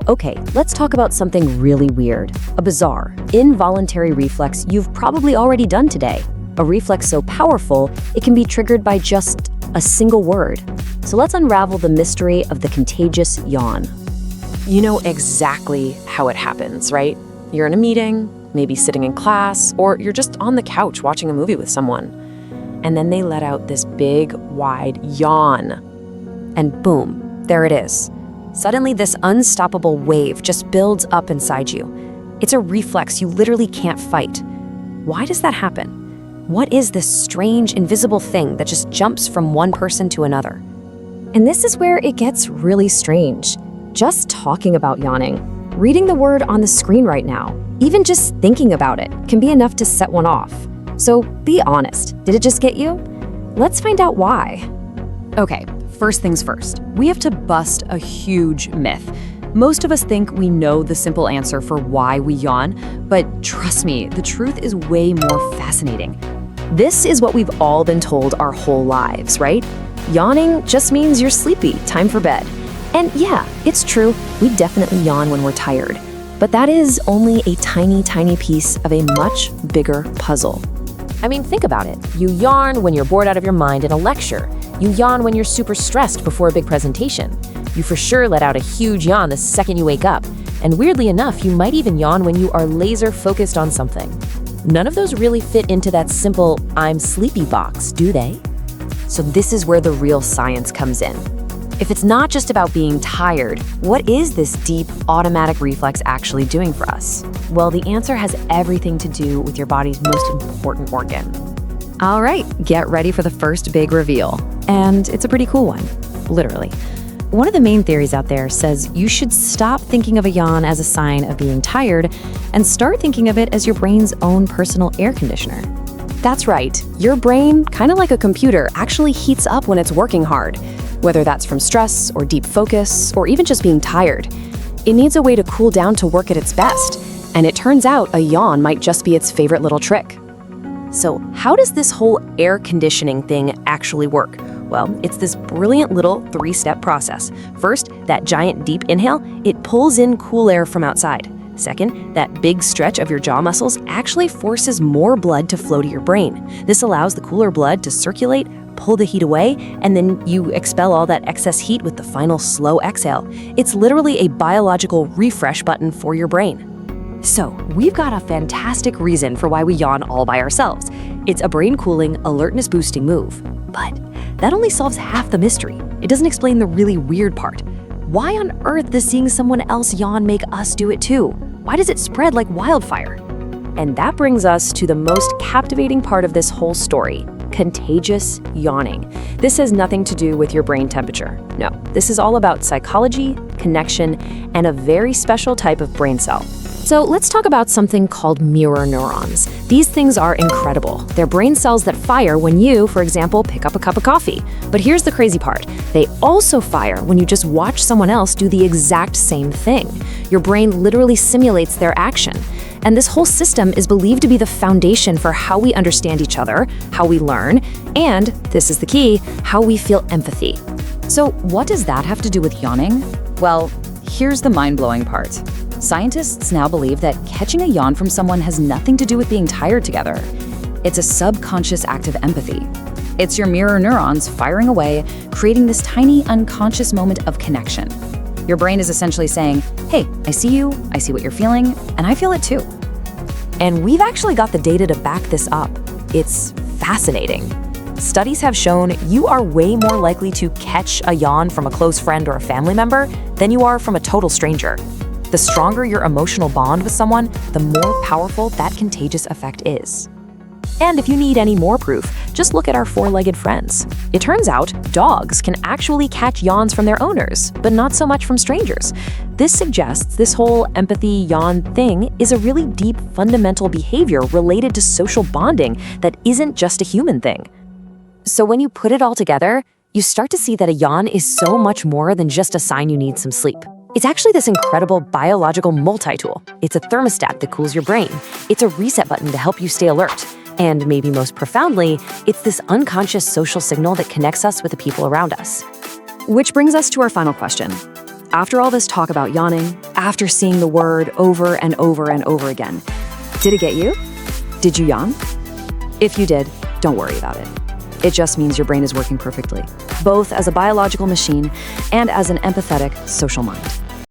Okay, let's talk about something really weird. A bizarre, involuntary reflex you've probably already done today. A reflex so powerful, it can be triggered by just a single word. So let's unravel the mystery of the contagious yawn. You know exactly how it happens, right? You're in a meeting, maybe sitting in class, or you're just on the couch watching a movie with someone. And then they let out this big, wide yawn. And boom, there it is. Suddenly, this unstoppable wave just builds up inside you. It's a reflex you literally can't fight. Why does that happen? What is this strange, invisible thing that just jumps from one person to another? And this is where it gets really strange. Just talking about yawning, reading the word on the screen right now, even just thinking about it can be enough to set one off. So be honest, did it just get you? Let's find out why. Okay, first things first. We have to bust a huge myth. Most of us think we know the simple answer for why we yawn, but trust me, the truth is way more fascinating. This is what we've all been told our whole lives, right? Yawning just means you're sleepy, time for bed. And yeah, it's true, we definitely yawn when we're tired. But that is only a tiny, tiny piece of a much bigger puzzle. I mean, think about it. You yawn when you're bored out of your mind in a lecture. You yawn when you're super stressed before a big presentation. You for sure let out a huge yawn the second you wake up. And weirdly enough, you might even yawn when you are laser focused on something. None of those really fit into that simple "I'm sleepy" box, do they? So this is where the real science comes in. If it's not just about being tired, what is this deep, automatic reflex actually doing for us? Well, the answer has everything to do with your body's most important organ. All right, get ready for the first big reveal. And it's a pretty cool one, literally. One of the main theories out there says you should stop thinking of a yawn as a sign of being tired and start thinking of it as your brain's own personal air conditioner. That's right, your brain, kind of like a computer, actually heats up when it's working hard, whether that's from stress or deep focus or even just being tired. It needs a way to cool down to work at its best, and it turns out a yawn might just be its favorite little trick. So how does this whole air conditioning thing actually work? Well, it's this brilliant little 3-step process. First, that giant deep inhale, it pulls in cool air from outside. Second, that big stretch of your jaw muscles actually forces more blood to flow to your brain. This allows the cooler blood to circulate, pull the heat away, and then you expel all that excess heat with the final slow exhale. It's literally a biological refresh button for your brain. So, we've got a fantastic reason for why we yawn all by ourselves. It's a brain-cooling, alertness-boosting move. But that only solves half the mystery. It doesn't explain the really weird part. Why on earth does seeing someone else yawn make us do it too? Why does it spread like wildfire? And that brings us to the most captivating part of this whole story: contagious yawning. This has nothing to do with your brain temperature. No, this is all about psychology, connection, and a very special type of brain cell. So let's talk about something called mirror neurons. These things are incredible. They're brain cells that fire when you, for example, pick up a cup of coffee. But here's the crazy part. They also fire when you just watch someone else do the exact same thing. Your brain literally simulates their action. And this whole system is believed to be the foundation for how we understand each other, how we learn, and, this is the key, how we feel empathy. So what does that have to do with yawning? Well, here's the mind-blowing part. Scientists now believe that catching a yawn from someone has nothing to do with being tired together. It's a subconscious act of empathy. It's your mirror neurons firing away, creating this tiny unconscious moment of connection. Your brain is essentially saying, hey, I see you, I see what you're feeling, and I feel it too. And we've actually got the data to back this up. It's fascinating. Studies have shown you are way more likely to catch a yawn from a close friend or a family member than you are from a total stranger. The stronger your emotional bond with someone, the more powerful that contagious effect is. And if you need any more proof, just look at our four-legged friends. It turns out dogs can actually catch yawns from their owners, but not so much from strangers. This suggests this whole empathy yawn thing is a really deep, fundamental behavior related to social bonding that isn't just a human thing. So when you put it all together, you start to see that a yawn is so much more than just a sign you need some sleep. It's actually this incredible biological multi-tool. It's a thermostat that cools your brain. It's a reset button to help you stay alert. And maybe most profoundly, it's this unconscious social signal that connects us with the people around us. Which brings us to our final question. After all this talk about yawning, after seeing the word over and over and over again. Did it get you? Did you yawn? If you did, don't worry about it. It just means your brain is working perfectly, both as a biological machine and as an empathetic social mind.